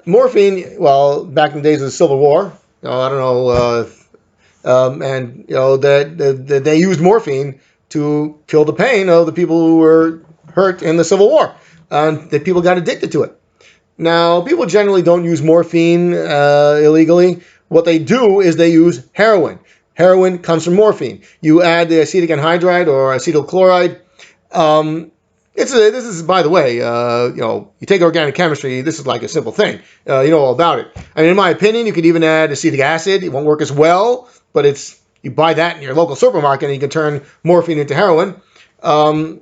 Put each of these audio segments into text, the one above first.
morphine, well, back in the days of the Civil War, I don't know, and that they used morphine to kill the pain of the people who were hurt in the Civil War, and that people got addicted to it. Now, people generally don't use morphine illegally. What they do is they use heroin. Heroin comes from morphine. You add the acetic anhydride or acetyl chloride. This is, by the way, you take organic chemistry. This is like a simple thing. You know all about it. I mean, in my opinion, you could even add acetic acid. It won't work as well, but you buy that in your local supermarket and you can turn morphine into heroin. No,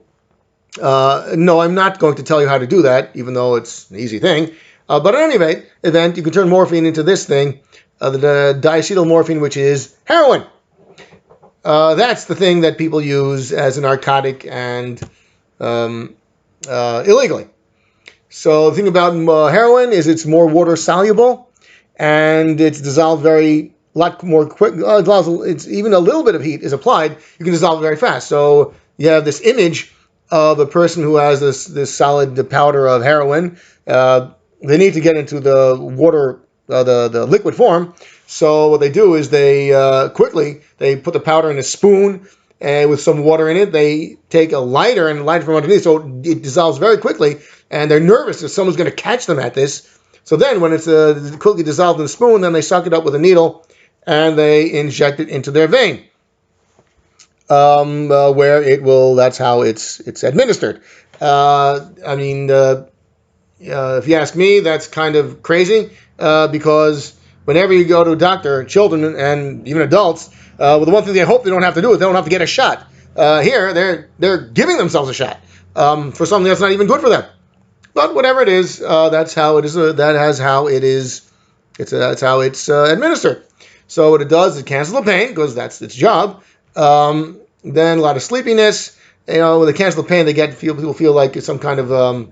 I'm not going to tell you how to do that, even though it's an easy thing. But at any event, you can turn morphine into this thing, the diacetyl morphine, which is heroin. That's the thing that people use as a narcotic and illegally. So the thing about heroin is it's more water soluble, and it's dissolved a lot more quick. It's even a little bit of heat is applied, you can dissolve it very fast. So you have this image of a person who has this solid powder of heroin. They need to get into the water, the liquid form. So what they do is they put the powder in a spoon and with some water in it. They take a lighter and light it from underneath, so it dissolves very quickly. And they're nervous that someone's going to catch them at this. So then, when it's quickly dissolved in the spoon, then they suck it up with a needle and they inject it into their vein. Where it will, that's how it's administered. If you ask me, that's kind of crazy, because whenever you go to a doctor, children and even adults, the one thing they hope they don't have to do is they don't have to get a shot. Here, they're giving themselves a shot for something that's not even good for them. But whatever it is, that's how it is. That's how it is. That's how it's administered. So what it does is it cancels the pain because that's its job. Then a lot of sleepiness. When they cancel the pain, people feel like it's some kind of a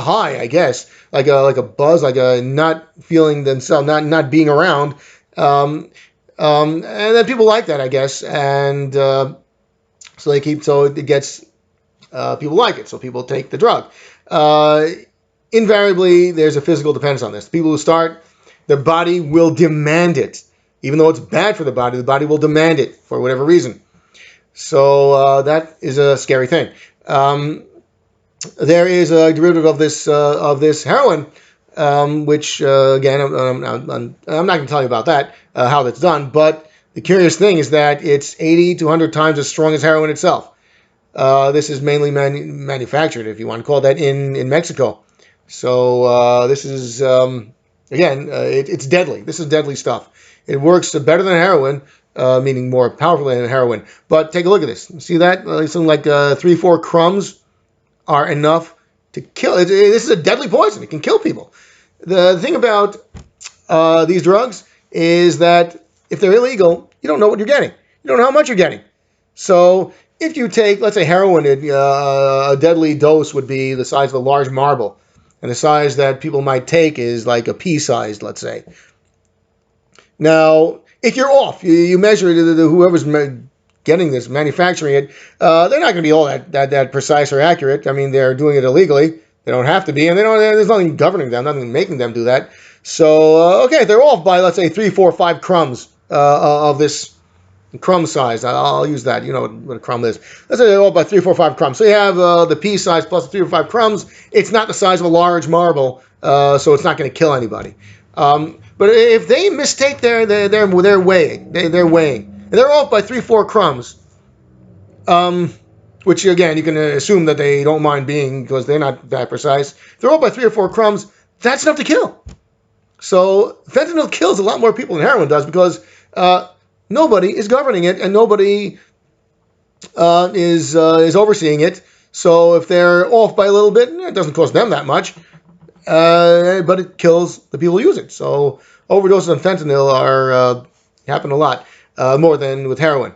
high, I guess, like a buzz, like a not feeling themselves, not being around. And then people like that, I guess, and so it gets people like it, so people take the drug. Invariably, there's a physical dependence on this. People who start, their body will demand it. Even though it's bad for the body will demand it for whatever reason. So that is a scary thing. There is a derivative of this heroin, which again, I'm not going to tell you about that, how that's done. But the curious thing is that it's 80 to 100 times as strong as heroin itself. This is mainly manufactured, if you want to call that, in Mexico. So this is it's deadly. This is deadly stuff. It works better than heroin, meaning more powerfully than heroin. But take a look at this. See that? Something like 3-4 crumbs are enough to kill. This is a deadly poison. It can kill people. The thing about these drugs is that if they're illegal, you don't know what you're getting. You don't know how much you're getting. So if you take, let's say, heroin, a deadly dose would be the size of a large marble. And the size that people might take is like a pea-sized, let's say. Now, if you're off, you measure it, whoever's getting this, manufacturing it, they're not going to be all that precise or accurate. I mean, they're doing it illegally. They don't have to be, and there's nothing governing them, nothing making them do that. So, they're off by, let's say, 3, 4, 5 crumbs of this crumb size. I'll use that. You know what a crumb is. Let's say they're off by 3, 4, 5 crumbs. So you have the pea size plus 3 or 5 crumbs. It's not the size of a large marble, so it's not going to kill anybody. But if they mistake they're weighing. And they're off by 3, 4 crumbs. Which again, you can assume that they don't mind being because they're not that precise. If they're off by 3 or 4 crumbs, that's enough to kill. So fentanyl kills a lot more people than heroin does because nobody is governing it and nobody is overseeing it. So if they're off by a little bit, it doesn't cost them that much. But it kills the people who use it. So overdoses on fentanyl happen a lot, more than with heroin.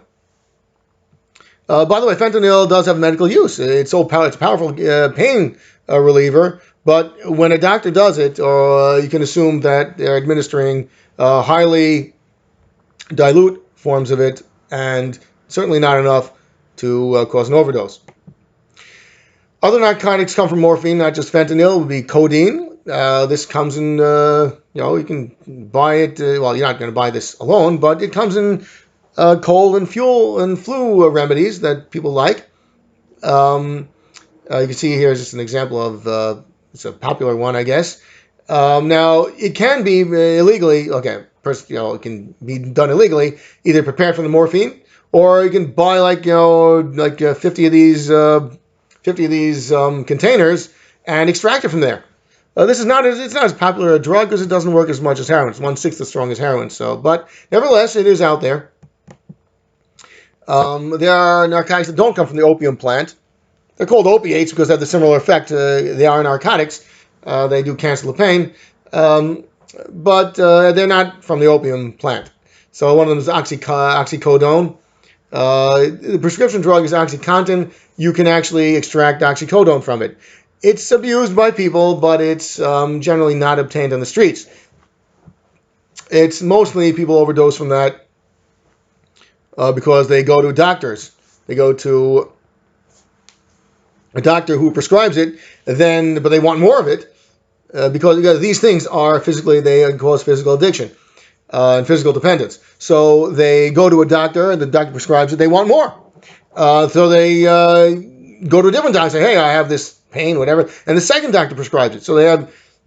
By the way, fentanyl does have medical use. It's a powerful pain reliever, but when a doctor does it, you can assume that they're administering highly dilute forms of it, and certainly not enough to cause an overdose. Other narcotics come from morphine, not just fentanyl. Would be codeine. This comes in, you can buy it. Well, you're not going to buy this alone, but it comes in cold and flu remedies that people like. You can see here is just an example of it's a popular one, I guess. Now it can be illegally. Okay, first, it can be done illegally, either prepared from the morphine, or you can buy like 50 of these containers and extract it from there. This is not it's not as popular a drug because it doesn't work as much as heroin. It's 1/6 as strong as heroin. So, but nevertheless, it is out there. There are narcotics that don't come from the opium plant. They're called opiates because they have the similar effect. They are narcotics. They do cancel the pain, but they're not from the opium plant. So one of them is oxycodone. The prescription drug is Oxycontin. You can actually extract oxycodone from it. It's abused by people, but it's generally not obtained on the streets. It's mostly people overdose from that because they go to doctors. They go to a doctor who prescribes it, but they want more of it because these things they cause physical addiction and physical dependence. So they go to a doctor, and the doctor prescribes it. They want more, so they go to a different doctor and say, "Hey, I have this pain, whatever," and the second doctor prescribes it. So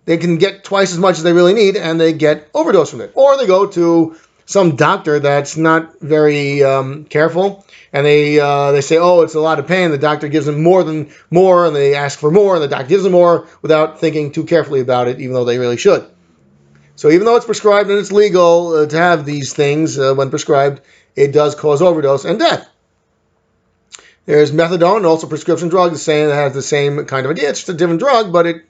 they can get twice as much as they really need, and they get overdose from it. Or they go to some doctor that's not very careful, and they say, "Oh, it's a lot of pain." The doctor gives them more, and they ask for more, and the doctor gives them more without thinking too carefully about it, even though they really should. So even though it's prescribed and it's legal to have these things when prescribed, it does cause overdose and death. There's methadone, also prescription drug, it has the same kind of idea. It's just a different drug, but it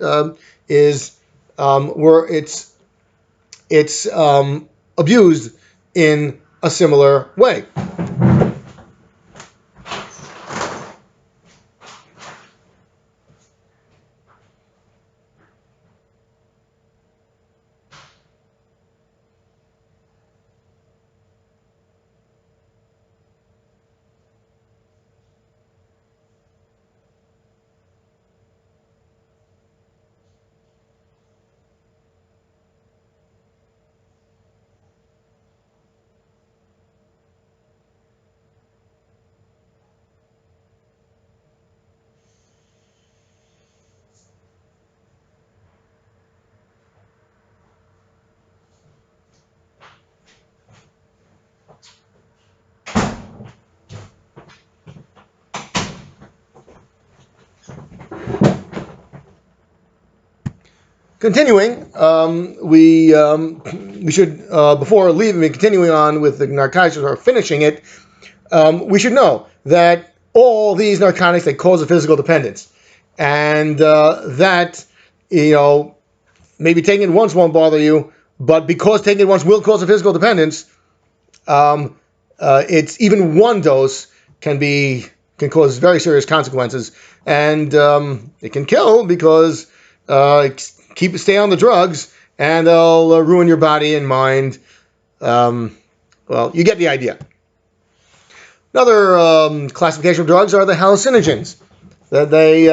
is where it's abused in a similar way. Continuing, we should before continuing on with the narcotics or finishing it, we should know that all these narcotics, they cause a physical dependence, and that maybe taking it once won't bother you, but because taking it once will cause a physical dependence, it's even one dose can cause very serious consequences, and it can kill because stay on the drugs, and they'll ruin your body and mind. Well, you get the idea. Another classification of drugs are the hallucinogens. That they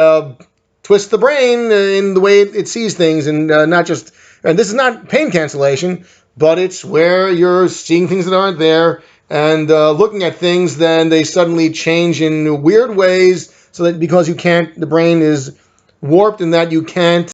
twist the brain in the way it sees things, and and this is not pain cancellation, but it's where you're seeing things that aren't there, and looking at things, then they suddenly change in weird ways, so that because the brain is warped in that you can't